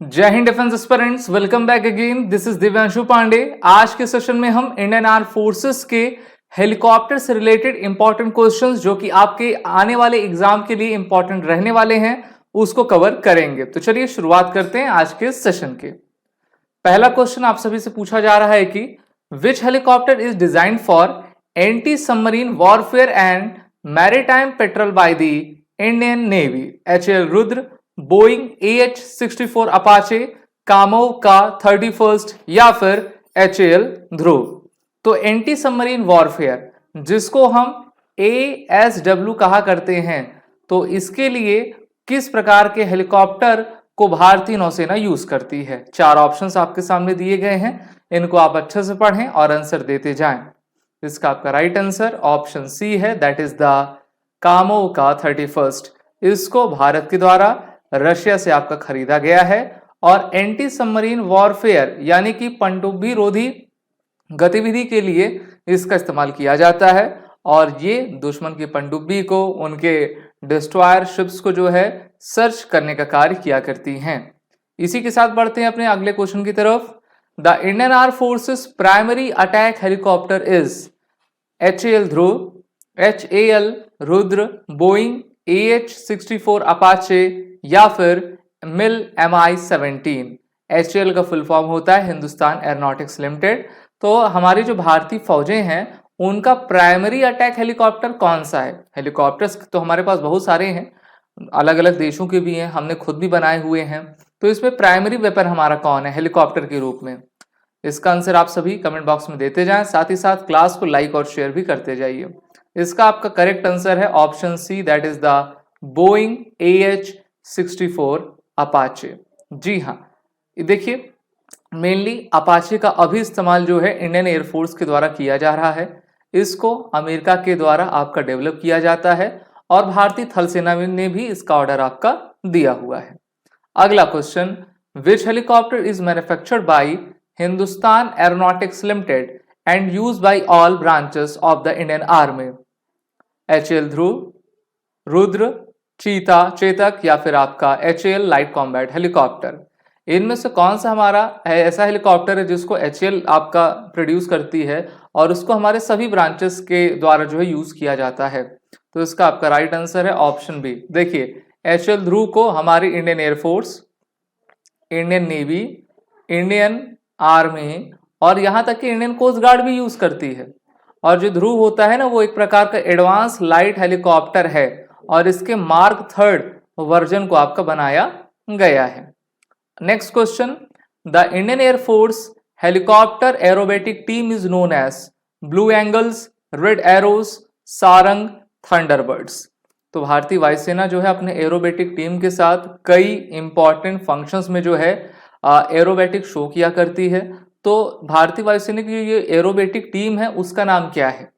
जय Hind defence aspirants, welcome back again. This is Divyanshu Pandey. आज के सेशन में हम इंडियन आर्म फोर्सेस के हेलीकॉप्टर से रिलेटेड इंपॉर्टेंट क्वेश्चंस जो कि आपके आने वाले एग्जाम के लिए इंपॉर्टेंट रहने वाले हैं उसको कवर करेंगे। तो चलिए शुरुआत करते हैं आज के सेशन के। पहला क्वेश्चन आप सभी से पूछा जा रहा है कि which helicopter is designed for anti submarine warfare and maritime patrol by the Indian Navy? HAL Rudra, Boeing AH-64 Apache, Kamov का 31st या फिर HAL ध्रुव। तो एंटी सबमरीन वॉरफेयर जिसको हम ASW कहा करते हैं, तो इसके लिए किस प्रकार के हेलीकॉप्टर को भारतीय नौसेना यूज करती है? चार ऑप्शंस आपके सामने दिए गए हैं, इनको आप अच्छे से पढ़ें और आंसर देते जाएं। इसका आपका राइट आंसर ऑप्शन सी है, दैट इज द कामोव का 31st। इसको भारत के द्वारा रशिया से आपका खरीदा गया है और एंटी सबमरीन वॉरफेयर यानी कि पनडुब्बी रोधी गतिविधि के लिए इसका इस्तेमाल किया जाता है और ये दुश्मन की पनडुब्बी को, उनके डिस्ट्रॉयर शिप्स को जो है सर्च करने का कार्य किया करती हैं। इसी के साथ बढ़ते हैं अपने अगले क्वेश्चन की तरफ। The Indian arm forces primary attack helicopter is HAL Dhruv, HAL Rudra, Boeing AH-64 Apache या फिर मिल Mi-17। HAL का फुल फॉर्म होता है हिंदुस्तान एरोनॉटिक्स लिमिटेड। तो हमारी जो भारतीय फौजें हैं उनका प्राइमरी अटैक हेलीकॉप्टर कौन सा है? हेलीकॉप्टर्स तो हमारे पास बहुत सारे हैं, अलग अलग देशों के भी हैं, हमने खुद भी बनाए हुए हैं। तो इसमें प्राइमरी वेपन हमारा कौन है हेलीकॉप्टर के रूप में? इसका आंसर आप सभी कमेंट बॉक्स में देते जाएं, साथ ही साथ क्लास को लाइक और शेयर भी करते जाइए। इसका आपका करेक्ट आंसर है option C, that is the Boeing AH-64 Apache. जी हाँ, देखिए मेनली अपाचे का अभी इस्तेमाल जो है इंडियन एयरफोर्स के द्वारा किया जा रहा है। इसको अमेरिका के द्वारा आपका डेवलप किया जाता है और भारतीय थल सेना ने भी इसका ऑर्डर आपका दिया हुआ है। अगला question, which helicopter is manufactured by Hindustan aeronautics limited and used by all branches of the Indian army? HAL ध्रुव, रुद्र, चेतक या फिर आपका HAL लाइट कॉम्बैट हेलीकॉप्टर। इनमें से कौन सा हमारा ऐसा हेलीकॉप्टर है जिसको HAL आपका प्रोड्यूस करती है और उसको हमारे सभी ब्रांचेस के द्वारा जो है यूज किया जाता है? तो इसका आपका राइट आंसर है ऑप्शन बी। देखिए HAL ध्रुव को हमारी Indian air force, Indian navy, Indian army और यहां तक कि इंडियन कोस्ट गार्ड भी यूज करती है। और जो ध्रुव होता है ना, वो एक प्रकार का एडवांस लाइट हेलीकॉप्टर है और इसके मार्क 3 वर्जन को आपका बनाया गया है। Next question, the Indian air force helicopter aerobatic team is known as blue angels, red arrows, Sarang, thunderbirds. तो भारतीय वायुसेना जो है अपने एरोबेटिक टीम के साथ कई इंपॉर्टेंट फंक्शंस में जो है एरोबेटिक शो किया करती है। तो भारतीय वायुसेना की ये एरोबेटिक टीम है उसका नाम क्या है?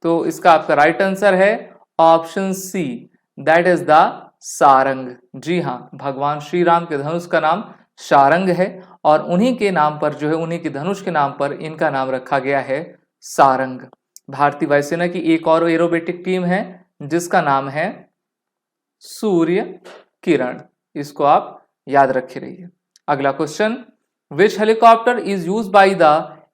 तो इसका आपका राइट आंसर है option C, that is the Sarang. जी हाँ, भगवान श्री राम के धनुष का नाम सारंग है और उन्हीं के नाम पर जो है, उन्हीं के धनुष के नाम पर इनका नाम रखा गया है सारंग। भारतीय वायुसेना की एक और एरोबेटिक टीम है जिसका नाम है सूर्य किरण। इसको आप याद रखे रहिए। अगला question, which helicopter is used by the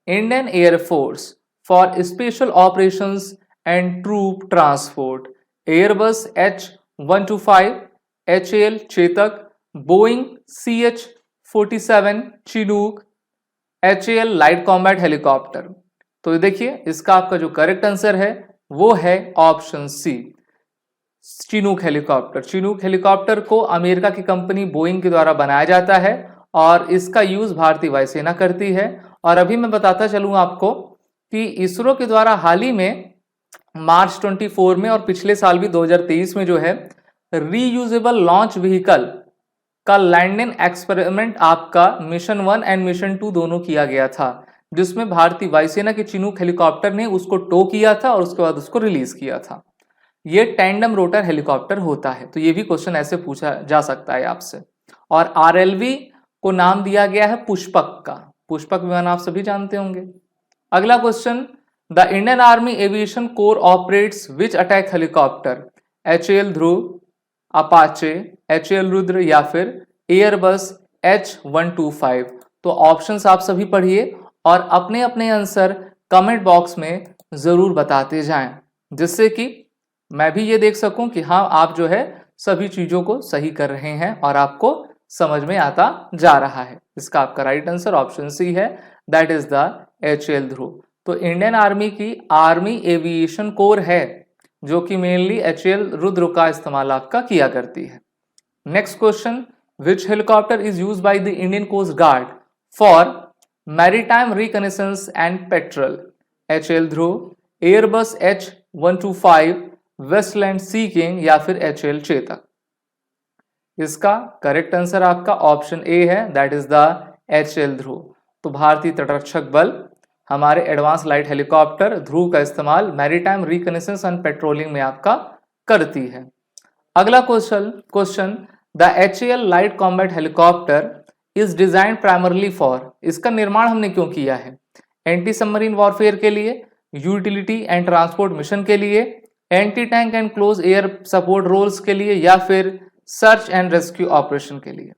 Indian air force for special operations and troop transport? Airbus H-125, HAL Chetak, Boeing CH-47 Chinook, HAL light combat helicopter. तो देखिए इसका आपका जो करेक्ट आंसर है वो है option C, Chinook helicopter. Chinook helicopter को America की कंपनी बोइंग के द्वारा बनाया जाता है और इसका यूज भारतीय वायुसेना करती है। और अभी मैं बताता चलूं आपको कि इसरो के द्वारा हाल ही में मार्च 24 में और पिछले साल भी 2023 में जो है रीयूजेबल लॉन्च व्हीकल का लैंडिंग एक्सपेरिमेंट आपका मिशन 1 एंड मिशन 2 दोनों किया गया था, जिसमें भारतीय वायुसेना के चिनूक हेलीकॉप्टर ने उसको टो किया था और उसके बाद उसको रिलीज किया था। ये टैंडम रोटर हेलीकॉप्टर होता है। तो ये भी क्वेश्चन ऐसे पूछा जा सकता है आपसे। और RLV को नाम दिया गया है पुष्पक का। पुष्पक विमान आप सभी जानते होंगे। अगला question, the Indian army aviation core operates which attack helicopter? HAL Dhruv, Apache, HAL Rudra या फिर एयरबस H125। तो ऑप्शंस आप सभी पढ़िए और अपने अपने आंसर कमेंट बॉक्स में जरूर बताते जाएं, जिससे कि मैं भी ये देख सकूं कि हाँ आप जो है सभी चीजों को सही कर रहे हैं और आपको समझ में आता जा रहा है। इसका आपका राइट आंसर ऑप्शन सी है, that is the HAL Dhruv. तो इंडियन आर्मी की आर्मी एविएशन कोर है जो कि मेनली HAL रुद्र का इस्तेमाल आपका किया करती है। Next question, which helicopter is use by the Indian coast guard for maritime reconnaissance and patrol? HAL Dhruv, Airbus H125, Westland sea king या फिर HAL चेतक? इसका करेक्ट आंसर आपका ऑप्शन ए है, that is the HAL Dhruv. तो भारतीय तटरक्षक बल हमारे एडवांस लाइट हेलीकॉप्टर ध्रुव का इस्तेमाल मैरीटाइम रिकनेसेंस एंड पेट्रोलिंग में आपका करती है। अगला question, the HAL light combat helicopter is design primarily for, इसका निर्माण हमने क्यों किया है? एंटी सबमरीन वॉरफेयर के लिए, यूटिलिटी एंड ट्रांसपोर्ट मिशन के लिए, anti tank and close air support roles के लिए या फिर सर्च एंड रेस्क्यू ऑपरेशन के लिए?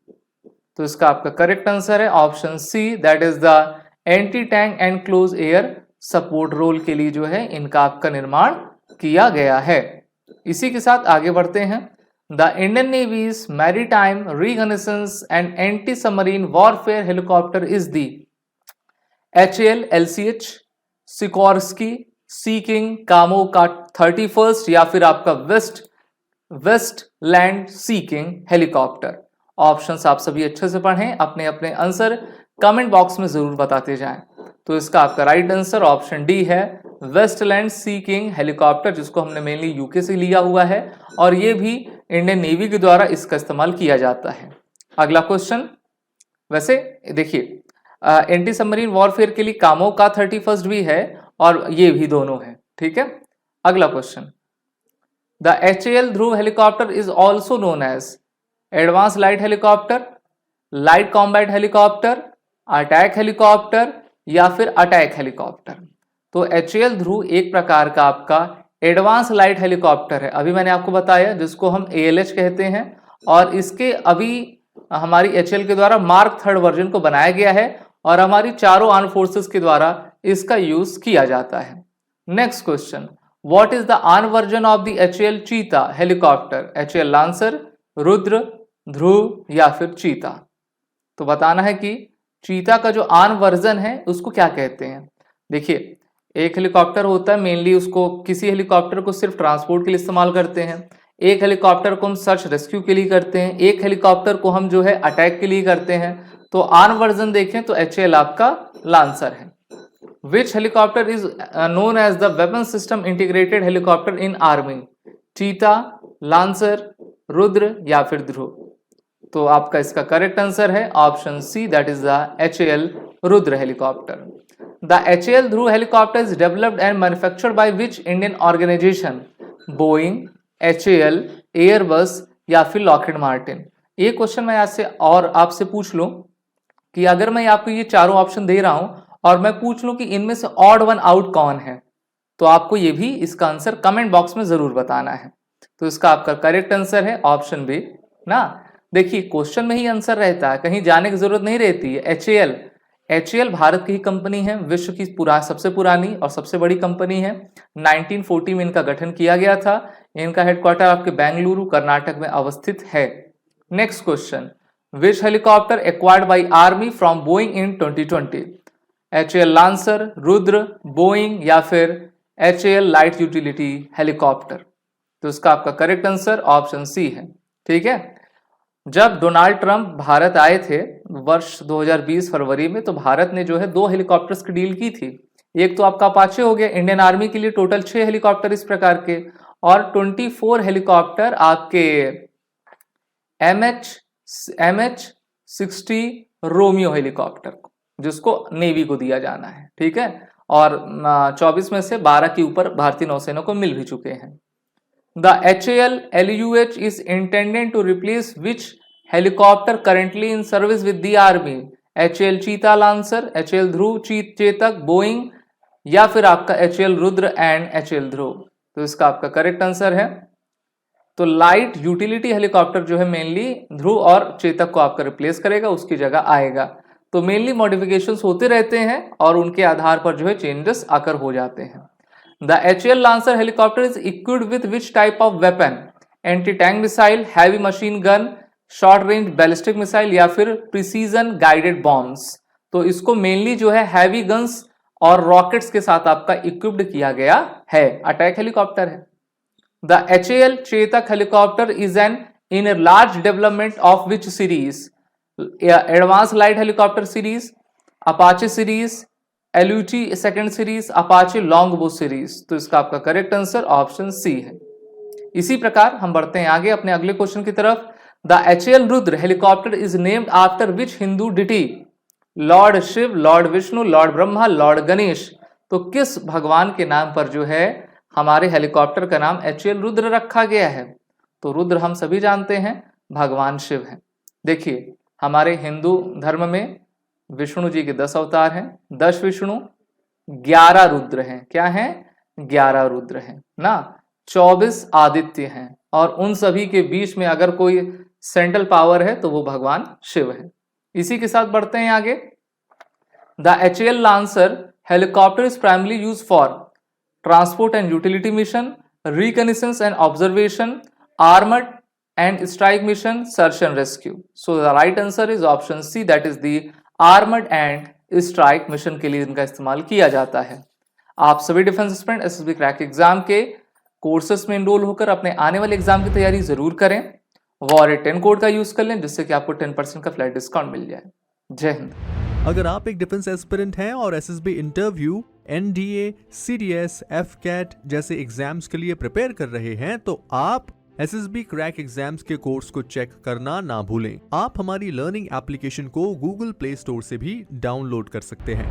तो इसका आपका करेक्ट आंसर है option C, that is the anti tank and close air support role के लिए जो है इनका आपका निर्माण किया गया है। इसी के साथ आगे बढ़ते हैं। The Indian navy's maritime reconnaissance and anti submarine warfare helicopter is the HAL LCH, Sikorsky, sea king, Kamov का 31 या फिर आपका Westland sea king helicopter? Options आप सभी अच्छे से पढ़ें, अपने अपने आंसर कमेंट बॉक्स में जरूर बताते जाएं। तो इसका आपका राइट आंसर ऑप्शन डी है, वेस्टलैंड सी किंग हेलीकॉप्टर, जिसको हमने मेनली यूके से लिया हुआ है और ये भी इंडियन नेवी के द्वारा इसका इस्तेमाल किया जाता है। अगला क्वेश्चन, वैसे देखिए एंटी सबमरीन वॉरफेयर के लिए कामो का 31 भी है और ये भी दोनों है, ठीक है। अगला question, the HAL Dhruv helicopter is also known as advance light helicopter, light combat helicopter, attack helicopter या फिर अटैक हेलीकॉप्टर? तो HAL ध्रुव एक प्रकार का आपका एडवांस लाइट हेलीकॉप्टर है, अभी मैंने आपको बताया, जिसको हम ALH कहते हैं और इसके अभी हमारी HAL के द्वारा मार्क 3 वर्जन को बनाया गया है और हमारी चारों आर्म फोर्सेस के द्वारा इसका यूज किया जाता है। Next question, what is the arm version of the HAL Cheetah helicopter? HAL lancer, Rudra, ध्रुव या फिर चीता? तो बताना है कि चीता का जो आर्म वर्जन है उसको क्या कहते हैं। देखिए एक हेलीकॉप्टर होता है, मेनली उसको किसी हेलीकॉप्टर को सिर्फ ट्रांसपोर्ट के लिए इस्तेमाल करते हैं, एक हेलीकॉप्टर को हम सर्च रेस्क्यू के लिए करते हैं, एक हेलीकॉप्टर को हम जो है अटैक के लिए करते हैं। तो आर्म वर्जन देखें तो HAL आपका लांसर है। Which helicopter is known as the weapon system integrated helicopter in army? Cheetah, Lancer, Rudra या फिर ध्रुव? तो आपका इसका करेक्ट आंसर है option C, that is the HAL Rudra helicopter. The HAL Dhruv helicopter is developed and manufactured by which Indian organisation? Boeing, HAL, Airbus या फिर Lockheed Martin? ये question मैं आपसे और आपसे पूछ लूं कि अगर मैं आपको ये चारों ऑप्शन दे रहा हूं और मैं पूछ लूं कि इनमें से ऑड वन आउट कौन है, तो आपको ये भी इसका आंसर कमेंट बॉक्स में जरूर बताना है। तो इसका आपका करेक्ट आंसर है ऑप्शन बी ना। देखिए क्वेश्चन में ही आंसर रहता है, कहीं जाने की जरूरत नहीं रहती है। HAL भारत की ही कंपनी है, विश्व की सबसे पुरानी और सबसे बड़ी कंपनी है। 1940 में इनका गठन किया गया था। इनका हेडक्वार्टर आपके बेंगलुरु कर्नाटक में अवस्थित है। Next question, which helicopter acquired by army from Boeing in 2020? HAL lancer, Rudra, Boeing या फिर HAL लाइट यूटिलिटी हेलीकॉप्टर? तो इसका आपका करेक्ट आंसर ऑप्शन सी है, ठीक है। जब डोनाल्ड ट्रंप भारत आए थे वर्ष 2020 फरवरी में, तो भारत ने जो है 2 हेलीकॉप्टर्स की डील की थी। एक तो आपका अपाचे हो गया, इंडियन आर्मी के लिए टोटल 6 हेलीकॉप्टर इस प्रकार के, और 24 हेलीकॉप्टर आपके MH-60 रोमियो हेलीकॉप्टर जिसको नेवी को दिया जाना है, ठीक है। और 24 में से 12 के ऊपर भारतीय नौसेना को मिल भी चुके हैं। The HAL LUH is intended to replace which helicopter currently in service with the army? HAL चीता लांसर, HAL ध्रुव चेतक, बोइंग या फिर आपका HAL Rudra and HAL Dhruv? तो इसका आपका करेक्ट आंसर है तो लाइट यूटिलिटी हेलीकॉप्टर जो है मेनली ध्रुव और चेतक को आपका रिप्लेस करेगा, उसकी जगह आएगा। तो मेनली मॉडिफिकेशंस होते रहते हैं और उनके आधार पर जो है चेंजेस आकर हो जाते हैं। The HAL lancer helicopter is equipped with which type of weapon? Anti tank missile, heavy machine gun, short range ballistic missile या फिर प्रिसीजन गाइडेड बॉम्ब्स। तो इसको मेनली जो है हैवी गन्स और रॉकेट्स के साथ आपका इक्विप्ड किया गया है, अटैक हेलीकॉप्टर है। The HAL Chetak helicopter is an in large development of which series? Advance light helicopter series, Apache series, LUT second series, Apache long बो सीरीज। तो इसका आपका करेक्ट आंसर ऑप्शन सी है। इसी प्रकार हम बढ़ते हैं आगे अपने अगले क्वेश्चन की तरफ। The HAL Rudra helicopter is named after which Hindu deity? Lord Shiva, Lord Vishnu, Lord Brahma, Lord Ganesh. तो किस भगवान के नाम पर जो है हमारे हेलीकॉप्टर का नाम HAL रुद्र रखा गया है? तो रुद्र हम सभी जानते हैं भगवान शिव हैं। देखिए हमारे हिंदू धर्म में विष्णु जी के 10 अवतार हैं, 10 विष्णु, 11 रुद्र हैं। क्या हैं? 11 रुद्र हैं ना, 24 आदित्य हैं और उन सभी के बीच में अगर कोई सेंट्रल पावर है तो वो भगवान शिव है। इसी के साथ बढ़ते हैं आगे। The HAL lancer helicopter is primarily use for transport and utility mission, reconnaissance and observation, armoured and strike mission, search and rescue. So the right answer is option C, that is the armored and strike mission के लिए इनका इस्तेमाल किया जाता है। आप सभी defence aspirant SSB crack exam के कोर्सेस में इनरोल होकर अपने आने वाले एग्जाम की तैयारी जरूर करें। वॉर 10 कोड का यूज कर लें जिससे कि आपको 10% का फ्लैट डिस्काउंट मिल जाए। जय हिंद। अगर आप एक डिफेंस एस्पिरेंट हैं और SSB interview, NDA, CDS, FCAT जैसे एग्जाम्स के लिए प्रिपेयर कर रहे हैं तो आप SSB क्रैक एग्जाम्स के कोर्स को चेक करना ना भूलें। आप हमारी लर्निंग एप्लीकेशन को Google प्ले स्टोर से भी डाउनलोड कर सकते हैं।